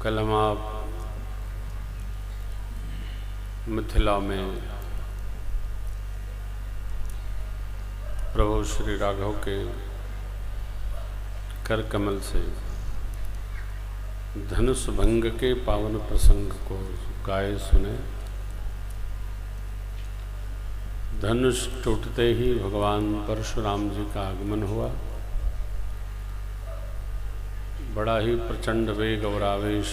कल हम आप मिथिला में प्रभु श्री राघव के कर कमल से धनुष भंग के पावन प्रसंग को गाए सुने। धनुष टूटते ही भगवान परशुराम जी का आगमन हुआ। बड़ा ही प्रचंड वेग और आवेश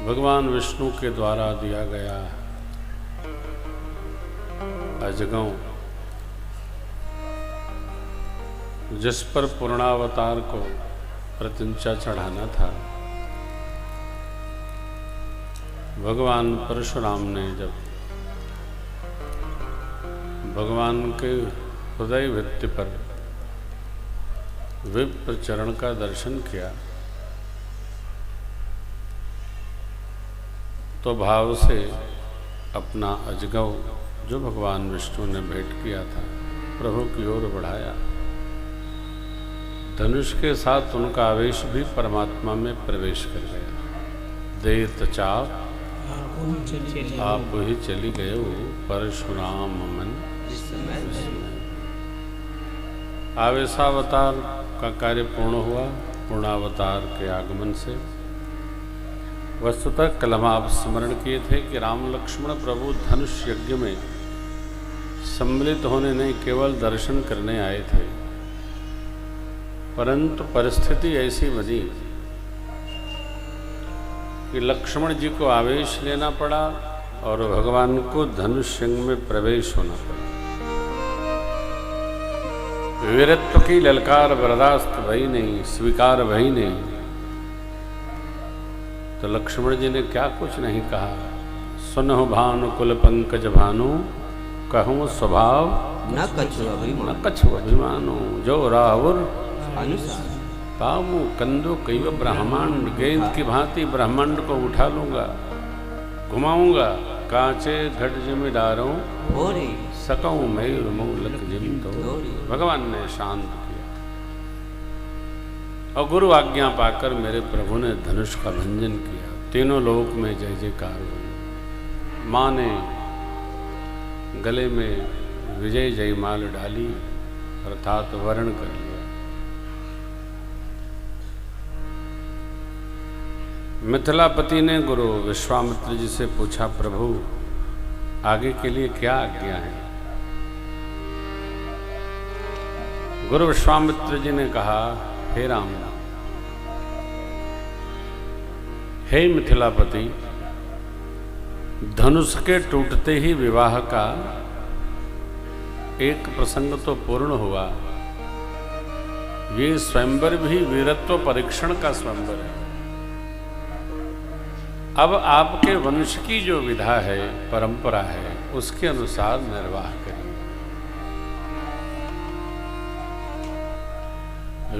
भगवान विष्णु के द्वारा दिया गया। अजगौ जिस पर पूर्णावतार को प्रत्यंचा चढ़ाना था, भगवान परशुराम ने जब भगवान के हृदय भित्ति पर विप्र चरण का दर्शन किया तो भाव से अपना अजगौ जो भगवान विष्णु ने भेंट किया था प्रभु की ओर बढ़ाया। धनुष के साथ उनका आवेश भी परमात्मा में प्रवेश कर गया। देत चाप आप ही चली गए परशुराम मन। आवेशावतार का कार्य पूर्ण हुआ पूर्णावतार के आगमन से। वस्तुतः कल हम आप स्मरण किए थे कि राम लक्ष्मण प्रभु धनुष यज्ञ में सम्मिलित होने नहीं केवल दर्शन करने आए थे, परंतु परिस्थिति ऐसी बनी कि लक्ष्मण जी को आवेश लेना पड़ा और भगवान को धनुष यज्ञ में प्रवेश होना पड़ा। वीरत्व की ललकार बर्दाश्त भई नहीं, स्वीकार भई नहीं, तो लक्ष्मण जी ने क्या कुछ नहीं कहा। सुनहु भानु कुल पंकज भानु, कहूँ स्वभाव न कछु अभिमानो, जो राहुर पामु कंदो कैव ब्रह्मांड। गेंद की भांति ब्रह्मांड को उठा लूंगा, घुमाऊंगा, कांचे घट जिम डारों, सकऊं मयूर मूलक जिम तो। भगवान ने शांत किया और गुरु आज्ञा पाकर मेरे प्रभु ने धनुष का भंजन किया। तीनों लोक में जय जयकार हुई। माँ ने गले में विजय जयमाल डाली अर्थात वर्ण कर लिया। मिथिलापति ने गुरु विश्वामित्र जी से पूछा, प्रभु आगे के लिए क्या आज्ञा है? गुरु विश्वामित्र जी ने कहा, हे राम, हे मिथिलापति, धनुष के टूटते ही विवाह का एक प्रसंग तो पूर्ण हुआ। ये स्वयंवर भी वीरत्व परीक्षण का स्वयंवर है। अब आपके वंश की जो विधा है, परंपरा है, उसके अनुसार निर्वाह करिए।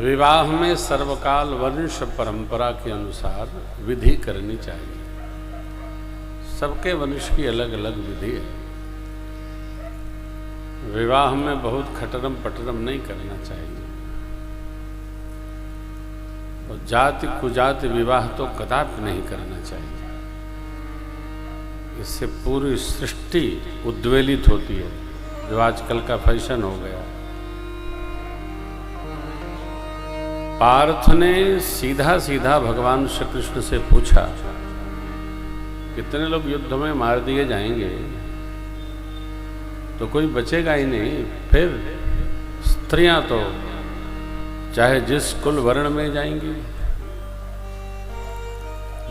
विवाह में सर्वकाल वंश परंपरा के अनुसार विधि करनी चाहिए। सबके वंश की अलग अलग विधि है। विवाह में बहुत खटरम पटरम नहीं करना चाहिए। और जाति कुजाति विवाह तो कदापि नहीं करना चाहिए। इससे पूरी सृष्टि उद्वेलित होती है, जो आजकल का फैशन हो गया। पार्थ ने सीधा सीधा भगवान श्री कृष्ण से पूछा, कितने लोग युद्ध में मार दिए जाएंगे तो कोई बचेगा ही नहीं। फिर स्त्रियां तो चाहे जिस कुल वर्ण में जाएंगी।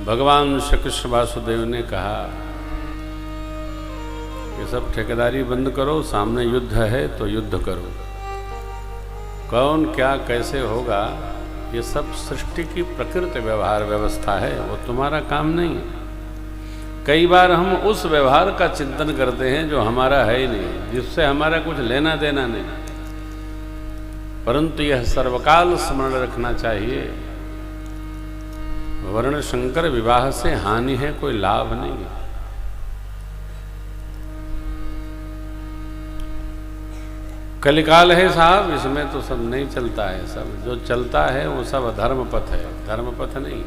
भगवान श्री कृष्ण वासुदेव ने कहा कि सब ठेकेदारी बंद करो, सामने युद्ध है तो युद्ध करो। कौन क्या कैसे होगा, ये सब सृष्टि की प्रकृति व्यवहार व्यवस्था है, वो तुम्हारा काम नहीं है। कई बार हम उस व्यवहार का चिंतन करते हैं जो हमारा है ही नहीं, जिससे हमारा कुछ लेना देना नहीं। परंतु यह सर्वकाल स्मरण रखना चाहिए, वर्ण शंकर विवाह से हानि है, कोई लाभ नहीं है। कलिकाल है साहब, इसमें तो सब नहीं चलता है। सब जो चलता है वो सब धर्मपथ है, धर्मपथ नहीं।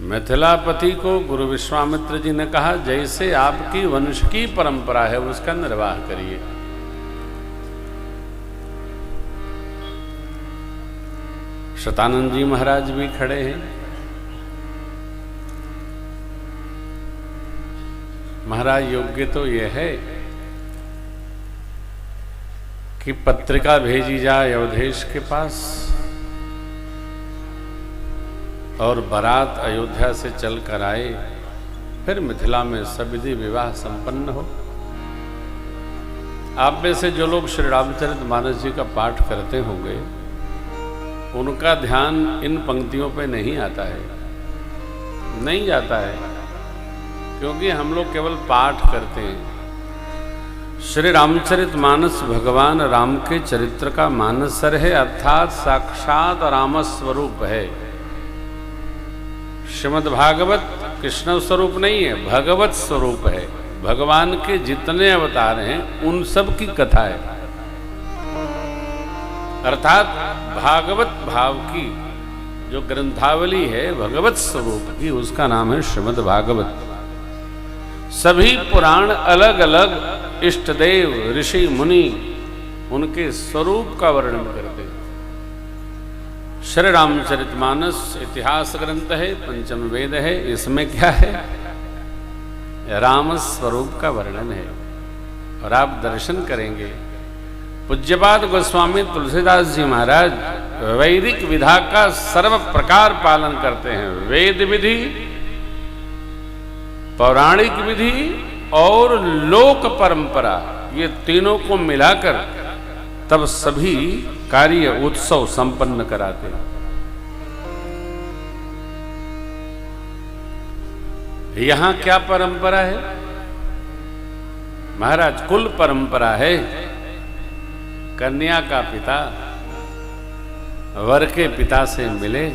मिथिलापति को गुरु विश्वामित्र जी ने कहा, जैसे आपकी वंश की परंपरा है उसका निर्वाह करिए। शतानंद जी महाराज भी खड़े हैं। महाराज, योग्य तो यह है कि पत्रिका भेजी जाए अवधेश के पास और बारात अयोध्या से चल कर आए, फिर मिथिला में सविधि विवाह संपन्न हो। आप में से जो लोग श्री रामचरितमानस जी का पाठ करते होंगे, उनका ध्यान इन पंक्तियों पे नहीं आता है, नहीं जाता है, क्योंकि हम लोग केवल पाठ करते हैं। श्री रामचरितमानस भगवान राम के चरित्र का मानसर है, अर्थात साक्षात रामस्वरूप है। श्रीमद् भागवत कृष्ण स्वरूप नहीं है, भगवत स्वरूप है। भगवान के जितने अवतार हैं उन सब की कथा है, अर्थात भागवत भाव की जो ग्रंथावली है भगवत स्वरूप की, उसका नाम है श्रीमद् भागवत। सभी पुराण अलग अलग इष्ट देव ऋषि मुनि उनके स्वरूप का वर्णन करते हैं। श्री रामचरितमानस इतिहास ग्रंथ है, पंचम वेद है। इसमें क्या है? राम स्वरूप का वर्णन है। और आप दर्शन करेंगे, पूज्यपाद गोस्वामी तुलसीदास जी महाराज वैदिक विधा का सर्व प्रकार पालन करते हैं। वेद विधि, पौराणिक विधि और लोक परंपरा, ये तीनों को मिलाकर तब सभी कार्य उत्सव संपन्न कराते हैं। यहां क्या परंपरा है महाराज? कुल परंपरा है। कन्या का पिता वर के पिता से मिले,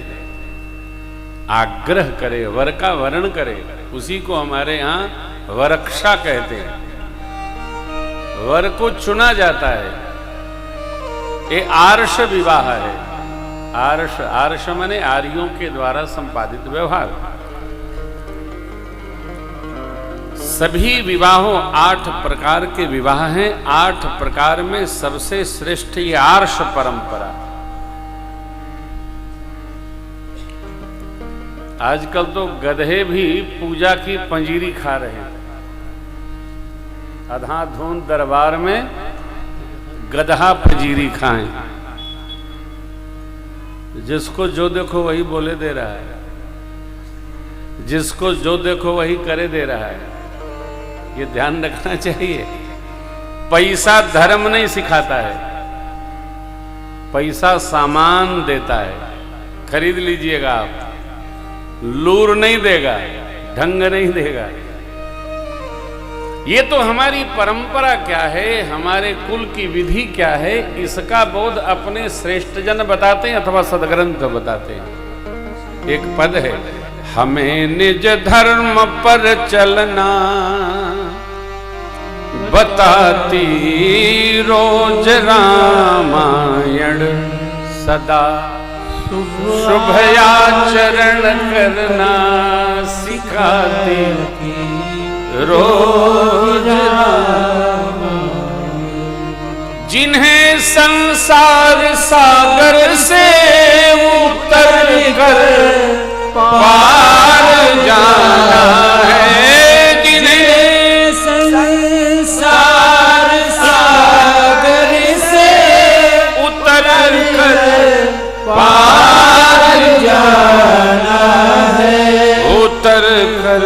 आग्रह करे, वर का वर्ण करे, उसी को हमारे यहाँ वरक्षा कहते हैं। वर को चुना जाता है। ये आर्ष विवाह है। आर्ष, आर्ष माने आर्यों के द्वारा संपादित व्यवहार। सभी विवाहों 8 प्रकार के विवाह हैं। 8 प्रकार में सबसे श्रेष्ठ ये आर्ष परंपरा। आजकल तो गधे भी पूजा की पंजीरी खा रहे हैं। अधाधुन दरबार में गधा पंजीरी खाएं। जिसको जो देखो वही बोले दे रहा है, जिसको जो देखो वही करे दे रहा है। ये ध्यान रखना चाहिए। पैसा धर्म नहीं सिखाता है, पैसा सामान देता है। खरीद लीजिएगा आप, लूर नहीं देगा, ढंग नहीं देगा। ये तो हमारी परंपरा क्या है, हमारे कुल की विधि क्या है, इसका बोध अपने श्रेष्ठ जन बताते हैं अथवा सदग्रंथ बताते हैं। एक पद है, हमें निज धर्म पर चलना बताती रोज रामायण, सदा शुभयाचरण करना सिखाती रोज रामायण। जिन्हें संसार सागर से उतर कर पार जाना है, जिन्हें संसार सागर से उतर कर पार जाना है, उतर कर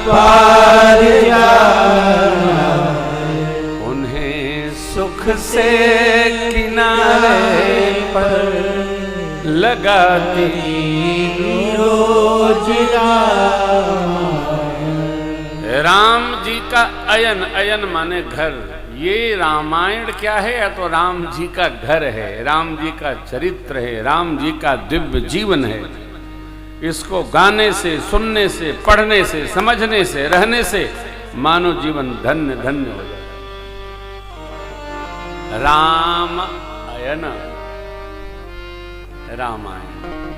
पार जाना है। उन्हें सुख से किनारे पर लगाती रोज राम जी का अयन, अयन माने घर। ये रामायण क्या है? या तो राम जी का घर है, राम जी का चरित्र है, राम जी का दिव्य जीवन है। इसको गाने से, सुनने से, पढ़ने से, समझने से, रहने से मानव जीवन धन्य धन्य हो जाए। राम अयन रामायण।